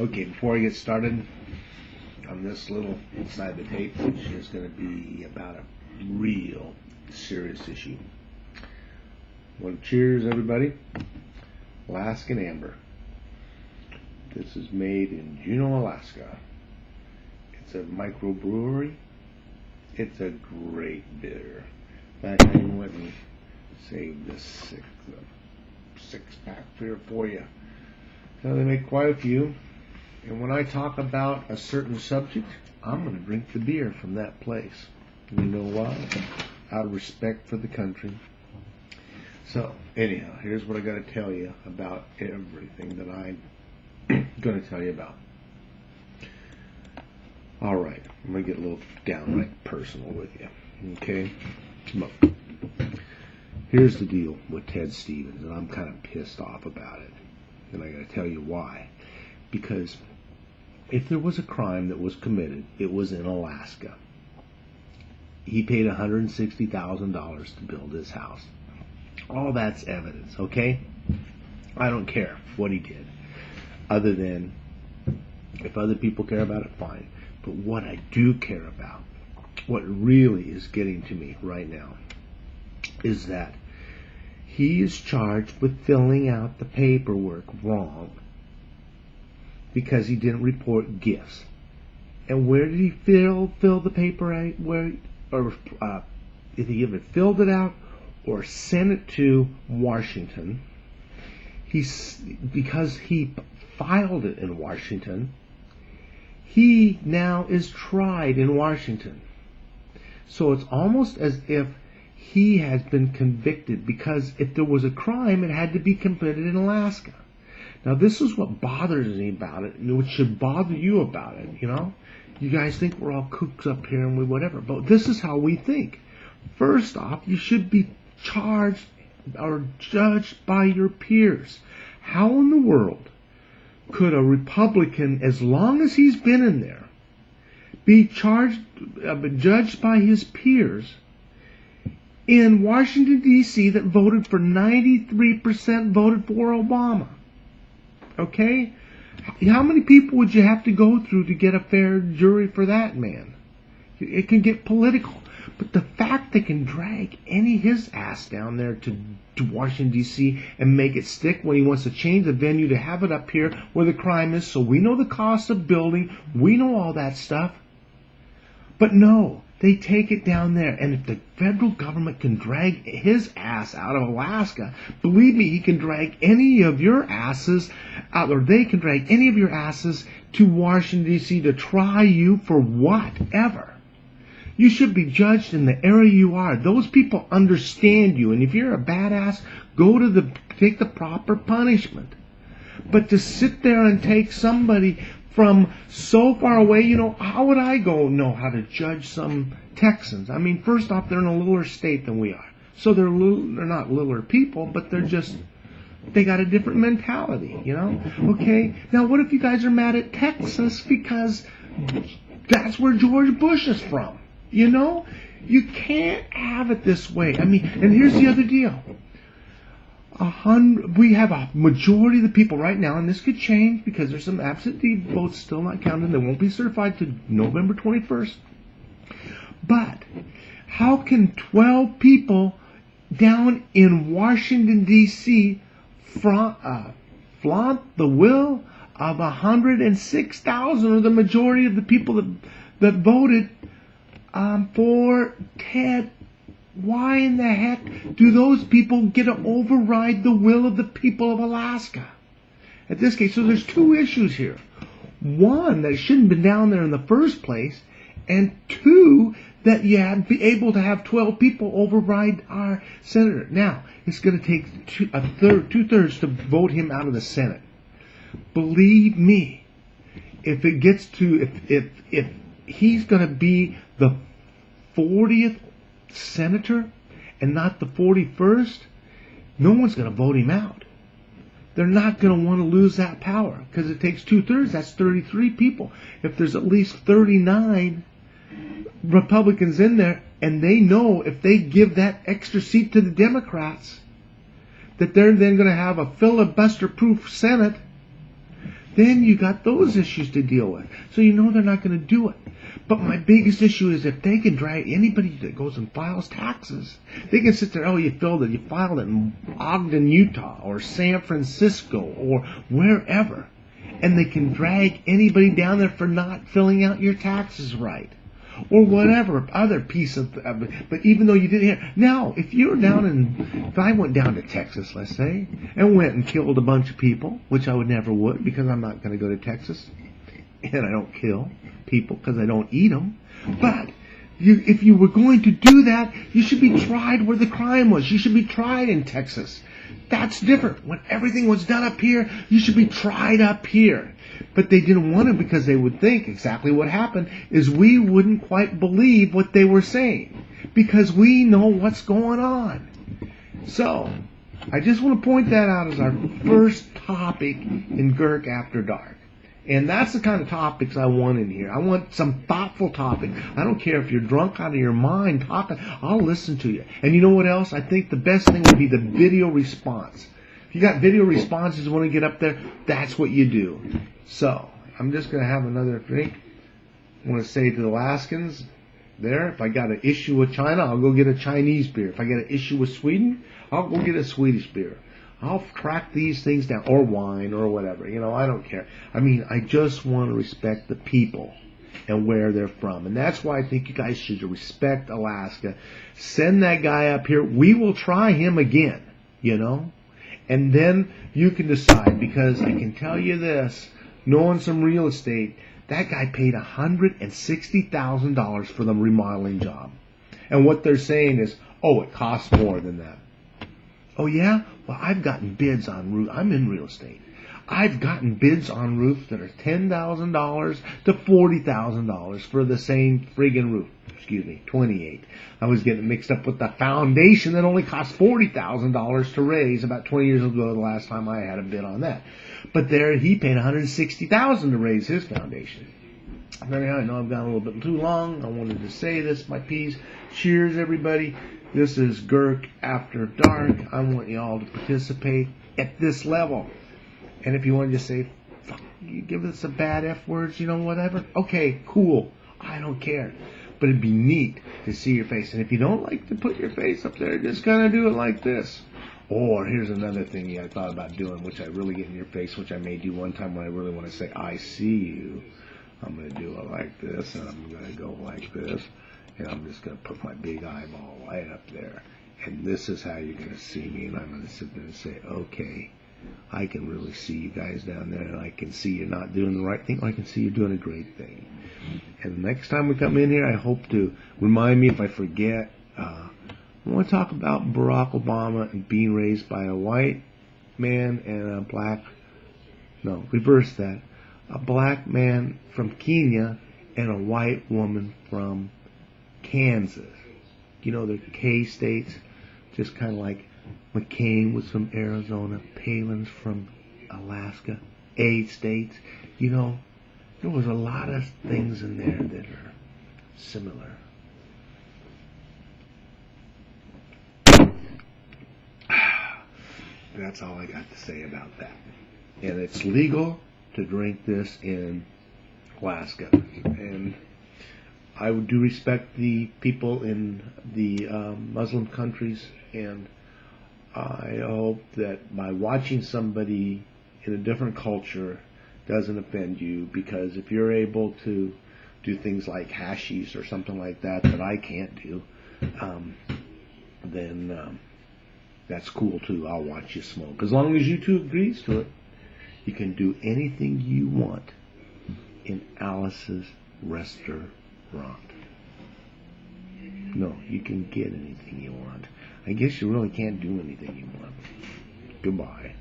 Okay, before I get started on this little side of the tape, which is going to be about a real serious issue. Well, cheers, everybody. Alaskan Amber. This is made in Juneau, Alaska. It's a microbrewery. It's a great beer. In fact, I went and saved this six-pack beer for you. Now, they make quite a few. And when I talk about a certain subject, I'm going to drink the beer from that place. And you know why? Out of respect for the country. So, anyhow, here's what I got to tell you about everything that I'm going to tell you about. All right, I'm going to get a little downright personal with you. Okay? Look, here's the deal with Ted Stevens, and I'm kind of pissed off about it. And I got to tell you why. Because if there was a crime that was committed, it was in Alaska. He paid $160,000 to build his house. All that's evidence, okay? I don't care what he did. Other than, if other people care about it, fine. But what I do care about, what really is getting to me right now, is that he is charged with filling out the paperwork wrong because he didn't report gifts. And where did he fill the paper out? If he either filled it out or sent it to Washington, because he filed it in Washington, he now is tried in Washington. So it's almost as if he has been convicted, because if there was a crime, it had to be committed in Alaska. Now, this is what bothers me about it, and what should bother you about it, you know? You guys think we're all kooks up here and we whatever, but this is how we think. First off, you should be charged or judged by your peers. How in the world could a Republican, as long as he's been in there, be judged by his peers in Washington, D.C. that voted for 93% voted for Obama? Okay? How many people would you have to go through to get a fair jury for that man? It can get political. But the fact they can drag his ass down there to Washington, D.C. and make it stick when he wants to change the venue to have it up here where the crime is, so we know the cost of building, we know all that stuff. But no, they take it down there. And if the federal government can drag his ass out of Alaska, believe me, he can drag any of your asses out, or they can drag any of your asses to Washington, D.C. to try you for whatever. You should be judged in the area you are. Those people understand you. And if you're a badass, take the proper punishment. But to sit there and take somebody from so far away, you know, how would I know how to judge some Texans? I mean, first off, they're in a littler state than we are. So they're not littler people, but they got a different mentality, you know? Okay, now what if you guys are mad at Texas because that's where George Bush is from? You know? You can't have it this way. I mean, and here's the other deal. We have a majority of the people right now, and this could change because there's some absentee votes still not counted. They won't be certified to November 21st. But how can 12 people down in Washington, D.C. flaunt the will of 106,000, or the majority of the people that voted for Ted? Why in the heck do those people get to override the will of the people of Alaska? At this case, so there's two issues here. One, that it shouldn't have been down there in the first place, and two, that you have be able to have 12 people override our senator. Now, it's going to take two-thirds to vote him out of the Senate. Believe me, if it gets to, if he's going to be the 40th senator and not the 41st, no one's going to vote him out. They're not going to want to lose that power because it takes two-thirds. That's 33 people. If there's at least 39 Republicans in there, and they know if they give that extra seat to the Democrats, that they're then going to have a filibuster-proof Senate, then you got those issues to deal with. So you know they're not going to do it. But my biggest issue is if they can drag anybody that goes and files taxes, they can sit there, oh, you filed it in Ogden, Utah, or San Francisco, or wherever, and they can drag anybody down there for not filling out your taxes right, or whatever other piece of, but even though you didn't hear. Now, if I went down to Texas, let's say, and went and killed a bunch of people, which I would never would, because I'm not going to go to Texas, and I don't kill people because I don't eat them. But if you were going to do that, you should be tried where the crime was. You should be tried in Texas. That's different. When everything was done up here, you should be tried up here. But they didn't want to because they would think exactly what happened is we wouldn't quite believe what they were saying because we know what's going on. So, I just want to point that out as our first topic in Gerk After Dark. And that's the kind of topics I want in here. I want some thoughtful topic. I don't care if you're drunk out of your mind talking. I'll listen to you. And you know what else? I think the best thing would be the video response. If you got video responses you want to get up there, that's what you do. So, I'm just going to have another drink. I want to say to the Alaskans there, if I got an issue with China, I'll go get a Chinese beer. If I get an issue with Sweden, I'll go get a Swedish beer. I'll track these things down, or wine, or whatever. I don't care. I mean, I just want to respect the people and where they're from. And that's why I think you guys should respect Alaska. Send that guy up here. We will try him again, And then you can decide, because I can tell you this, knowing some real estate, that guy paid $160,000 for the remodeling job. And what they're saying is, oh, it costs more than that. Oh, yeah? Well, I've gotten bids on roof. I'm in real estate. I've gotten bids on roofs that are $10,000 to $40,000 for the same friggin' roof. Excuse me, 28. I was getting mixed up with the foundation that only cost $40,000 to raise about 20 years ago, the last time I had a bid on that. But there, he paid $160,000 to raise his foundation. Now, I know I've gone a little bit too long. I wanted to say this, my piece. Cheers, everybody. This is Gerk After Dark. I want you all to participate at this level. And if you want to just say, fuck, you give us some bad F words, whatever. Okay, cool. I don't care. But it'd be neat to see your face. And if you don't like to put your face up there, just kind of do it like this. Or here's another thing I thought about doing, which I really get in your face, which I may do one time when I really want to say, I see you. I'm going to do it like this, and I'm going to go like this. And I'm just going to put my big eyeball right up there. And this is how you're going to see me. And I'm going to sit there and say, okay, I can really see you guys down there. And I can see you're not doing the right thing. Or I can see you're doing a great thing. And the next time we come in here, I hope to remind me if I forget. I want to talk about Barack Obama and being raised by a white man and a black, no, reverse that. A black man from Kenya and a white woman from Kansas. The K states, just kind of like McCain was from Arizona, Palin's from Alaska, A states. There was a lot of things in there that are similar. That's all I got to say about that. And it's legal to drink this in Alaska. And I do respect the people in the Muslim countries, and I hope that by watching somebody in a different culture doesn't offend you, because if you're able to do things like hashish or something like that I can't do, then that's cool too. I'll watch you smoke. As long as you two agrees to it, you can do anything you want in Alice's restaurant. No, you can get anything you want. I guess you really can't do anything you want. Goodbye.